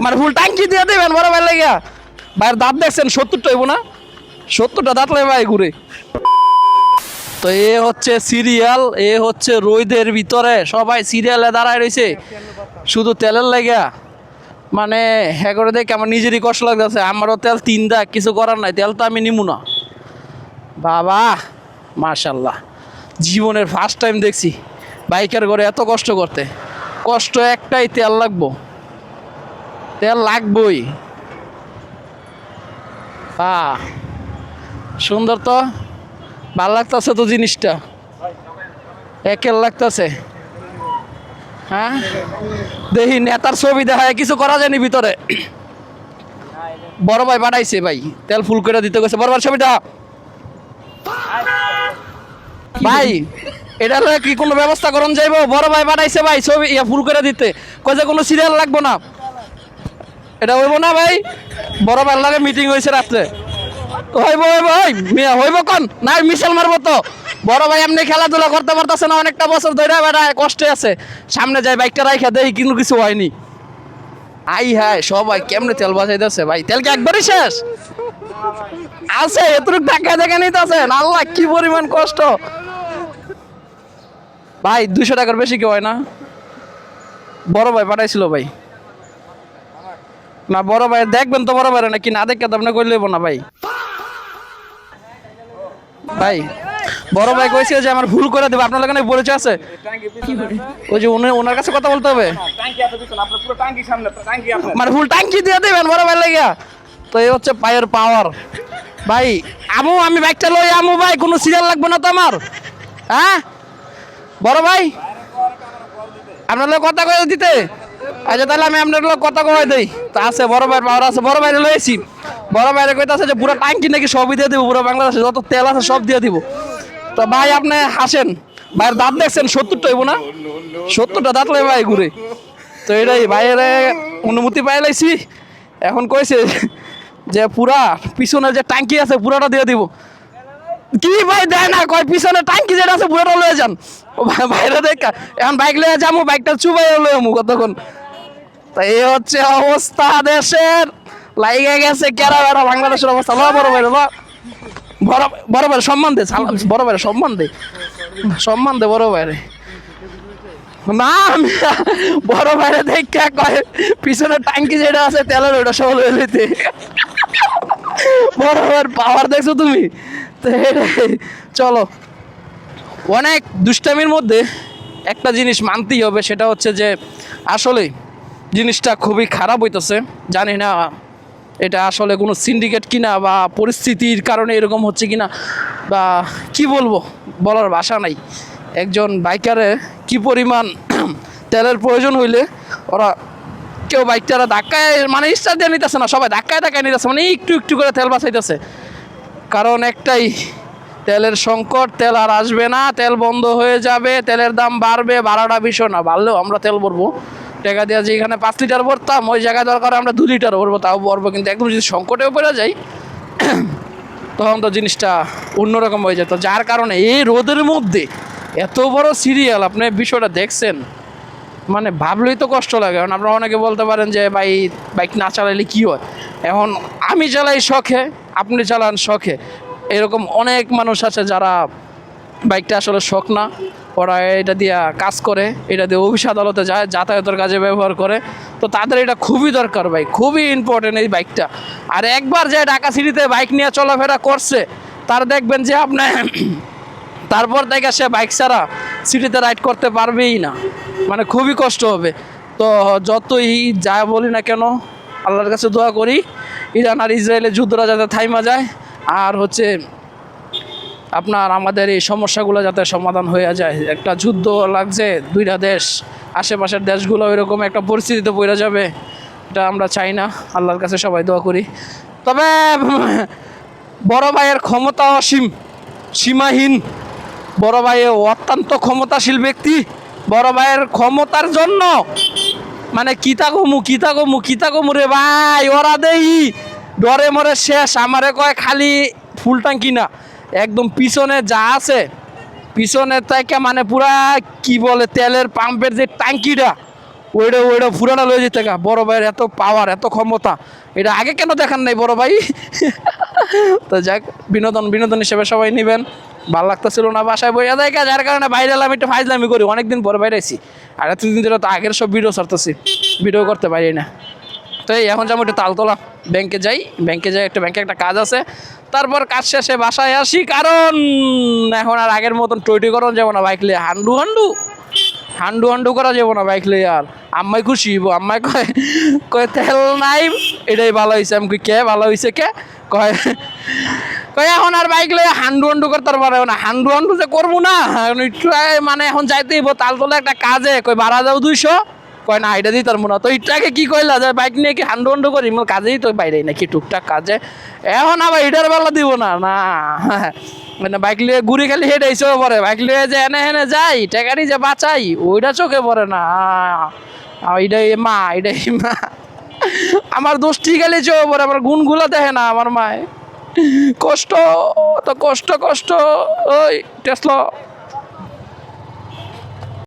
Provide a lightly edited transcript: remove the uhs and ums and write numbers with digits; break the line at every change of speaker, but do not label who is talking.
মানে ফুল ট্যাঙ্কি দিয়ে দেবেন বড় ভাই লাগিয়া। ভাইয়ের দাঁত দেখছেন 70টা হইব না, 70টা দাঁত লাগে ভাই ঘুরে। তো এ হচ্ছে সিরিয়াল, এ হচ্ছে রোদের ভিতরে সবাই সিরিয়ালে দাঁড়ায় রয়েছে শুধু তেলের লাগিয়া। মানে হ্যাঁ করে দেখে আমার নিজেরই কষ্ট লাগতেছে। আমারও তেল 3 দাগ, কিছু করার নাই, তেল তো আমি নিমু না। বাবা মাশাল্লাহ, জীবনের ফার্স্ট টাইম দেখছি বাইকের করে এত কষ্ট করতে। কষ্ট একটাই, তেল লাগবো, তেল লাগবই। সুন্দর তো, ভাল লাগতেছে তো জিনিসটা, একের লাগতেছে। হ্যাঁ দেখি নেতার ছবি দেখায় কিছু করা যায়নি ভিতরে। বড় ভাই পাঠাইছে ভাই, তেল ফুল করে দিতে গেছে। বড় ভাই ছবিটা ভাই, এটা কি কোনো ব্যবস্থা করুন যাইব? বড় ভাই পাঠাইছে ভাই ছবি ফুল করে দিতে, কয়ে যে কোনো সিরিয়াল লাগবো না। এটা হইব না ভাই? বড় ভাই লাগে মিটিং হয়েছে রাত্রে, হইব হইব মিয়া হইব কন নাই মিশাল মারবো তো। বড় ভাই এমনি খেলাধুলা করতে পারতেছে না, অনেকটা বছর ধরে বেড়ায়, কষ্টে আছে। সামনে যাই বাইকটা রাইখা দেই কিন্তু কিছু হয়নি। আই হ্যাঁ সবাই কেমনে তেল বাঁচাইতেছে ভাই, তেল কি একবারই শেষ আছে? এতটুকু টাকা দেখে নিতেছেন, আল্লাহ কি পরিমাণ কষ্ট ভাই। 200 টাকার বেশি কি হয় না? বড় ভাই পাঠাইছিল ভাই, না বড় ভাই দেখবেন তো, বড় ভাই নাকি না দেখে তো আপনি কই লইব না ভাই। ভাই বড় ভাই কইছে যে আমার ভুল করে দেবে, আপনার লাগানে পরিচয় আছে? ওই যে ওনার কাছে কথা বলতে হবে, মানে ফুল ট্যাঙ্কি দিয়ে দেবেন বড় ভাই লাগিয়া। তো এই হচ্ছে পায়ের পাওয়ার ভাই। আমু আমি বাইকটা লই আমু ভাই, কোনো সিরিয়াল লাগবে না তো আমার। হ্যাঁ বড় ভাই আপনার লোক কথা কয়ে দিতে। আচ্ছা তাহলে আমি আপনার লোক কথা কয়ে দিই। তা আছে বড় ভাইয়ের পাওয়ার আছে, বড় ভাইরে লইছি। বড় ভাইরে কইতাছে যে পুরো ট্যাঙ্কি নাকি সবই দিয়ে দিব, পুরো বাংলাদেশে যত তেল আছে সব দিয়ে দিব। তো ভাই আপনি হাসেন, ভাইয়ের দাঁত দেখছেন 70টা হইব না, 70টা দাঁত লাগে ভাই ঘুরে। তো এটাই ভাইয়ের অনুমতি পাই লাইছি। এখন কইছে যে পুরা পিছনে যে ট্যাঙ্কি আছে পুরাটা দিয়ে দিব। কি ভাই দেয় না, কয় পিছনে ট্যাঙ্কি যেটা আছে পুরোটা লয়ে যান। বাইরে দেখা এখন বাইক লয়ে যাবো, বাইকটা চুবাই লয়ে যাবো কতক্ষণ। তা এই হচ্ছে অবস্থা দেশের, লাইগে গেছে কেরা বেড়া বাংলাদেশের অবস্থা। ল বড় ভাই ল, বড় ভাই সম্মান দে, বড় ভাই সম্মান দে, সম্মান দে বড় ভাইরে। না বড় ভাইরে দেখা কয় পিছনে ট্যাঙ্কি যেটা আছে তেলের ওটা সব লয়ে লইতে। বড় ভাইয়ের পাওয়ার দেখছো তুমি? তো চলো, অনেক দুষ্টামির মধ্যে একটা জিনিস মানতেই হবে, সেটা হচ্ছে যে আসলে জিনিসটা খুবই খারাপ হইতেছে। জানি না এটা আসলে কোনো সিন্ডিকেট কিনা বা পরিস্থিতির কারণে এরকম হচ্ছে কিনা, বা কি বলবো, বলার ভাষা নাই। একজন বাইকারে কি পরিমাণ তেলের প্রয়োজন হইলে ওরা কেউ বাইকটারা ধাক্কায়, মানে স্টার্ট দিয়ে নিতেছে না, সবাই ধাক্কায় ধাক্কায় নিতেছে, মানে একটু একটু করে তেল বাঁচাইতেছে। কারণ একটাই, তেলের সংকট, তেল আর আসবে না, তেল বন্ধ হয়ে যাবে, তেলের দাম বাড়বে। বাড়াটা বিষয় না, বাড়লেও আমরা তেল ভরবো টাকা দিয়ে। যেখানে 5 লিটার ভরতাম ওই জায়গায় দরকার আমরা 2 লিটার ভরবো, তাও ভরবো। কিন্তু একদম যদি সংকটেও পড়ে যাই তখন তো জিনিসটা অন্যরকম হয়ে যেত। যার কারণে এই রোদের মধ্যে এত বড় সিরিয়াল, আপনি বিষয়টা দেখছেন, মানে ভাবলেই তো কষ্ট লাগে। কারণ আপনারা অনেকে বলতে পারেন যে ভাই বাইক না চালাইলে কী হয়। এখন আমি চালাই শখে, আপনি চালান শখে, এরকম অনেক মানুষ আছে যারা বাইকটা আসলে শখ না, ওরা এটা দিয়ে কাজ করে, এটা দিয়ে অফিস আদালতে যায়, যাতায়াতের কাজে ব্যবহার করে। তো তাদের এটা খুবই দরকার ভাই, খুবই ইম্পর্টেন্ট এই বাইকটা। আর একবার যে ঢাকা সিটিতে বাইক নিয়ে চলাফেরা করছে তার দেখবেন যে আপনার তারপর থেকে সে বাইক ছাড়া সিটিতে রাইড করতে পারবেই না, মানে খুবই কষ্ট হবে। তো যতই যা বলি না কেন, আল্লাহর কাছে দোয়া করি ইরান আর ইসরায়েলের যুদ্ধটা যাতে থাইমা যায়, আর হচ্ছে আপনার আমাদের এই সমস্যাগুলো যাতে সমাধান হয়ে যায়। একটা যুদ্ধ লাগছে, দুইটা দেশ, আশেপাশের দেশগুলো এরকম একটা পরিস্থিতিতে পড়ে যাবে, এটা আমরা চাই না। আল্লাহর কাছে সবাই দোয়া করি। তবে বড় ভাইয়ের ক্ষমতা অসীম, সীমাহীন। বড় ভাই অত্যন্ত ক্ষমতাশীল ব্যক্তি। বড় ভাইয়ের ক্ষমতার জন্য মানে কিতা কমু রে ভাই, ওরা দেই ডরে মরে শেষ। আমারে কয় খালি ফুল ট্যাঙ্কি না, একদম পিছনে যা আছে পিছনের থেকে মানে পুরা কি বলে তেলের পাম্পের যে ট্যাঙ্কিটা ওইটা ওইটা পুরানা লয়ে যেতে গা। বড় ভাইয়ের এত পাওয়ার এত ক্ষমতা, এটা আগে কেন দেখান নাই বড় ভাই? তো যাক, বিনোদন বিনোদন হিসেবে সবাই নেবেন। ভালো লাগতেছিল না বাসায় বইয়া দেখা, যার কারণে বাইরে এলাম, একটু ফাইজলামি করি, অনেকদিন পরে বাইরে আইছি। আর এতদিন ধরে তো আগের সব ভিডিও ছাড়তেছি, ভিডিও করতে পারি না। তো এই এখন যাবো একটু তালতলা, ব্যাংকে যাই, ব্যাংকে যাই, একটা ব্যাংকে একটা কাজ আছে, তারপর কাজ শেষে বাসায় আসি। কারণ এখন আর আগের মতন টইটি করন যাবো না, বাইক লিয়ে হান্ডু হান্ডু হান্ডু হান্ডু করা যাবো না বাইক লিয়ে। আর আম্মাই খুশি হইব, আম্মাই কয় কয় তেল নাই, এটাই ভালো হয়েছে। আমি কই কে ভালো হয়েছে কে? কয় কয় এখন আর বাইক লয়ে হান্ডু হান্ডু করতে পারবো না। হান্ডু হান্ডু যে করবো না, একটু মানে এখন যাইতেই তালতলা একটা কাজে, কই ভাড়া যাও 200, কয় না এটা দিই তার মনে। তো এটাকে কি কইলা যে বাইক নিয়ে কি হান্ডু হান্ডু করি? কাজেই তো বাইরে নাকি টুকটাক কাজে, এখন আবার এটার বেলা দিব না না। মানে বাইক লিয়ে ঘুরি খালি হেঁটেই চোখে পড়ে, বাইক লিয়ে যে এনে হেনে যাই টেকারি যে বাঁচাই ওইটা চোখে পড়ে না। এটাই মা, এটাই মা, আমার দোষটি গেলে চোখে পড়ে, আমার গুণগুলো দেখে না আমার মায়। কষ্ট তো কষ্ট কষ্ট। ওই টেসলো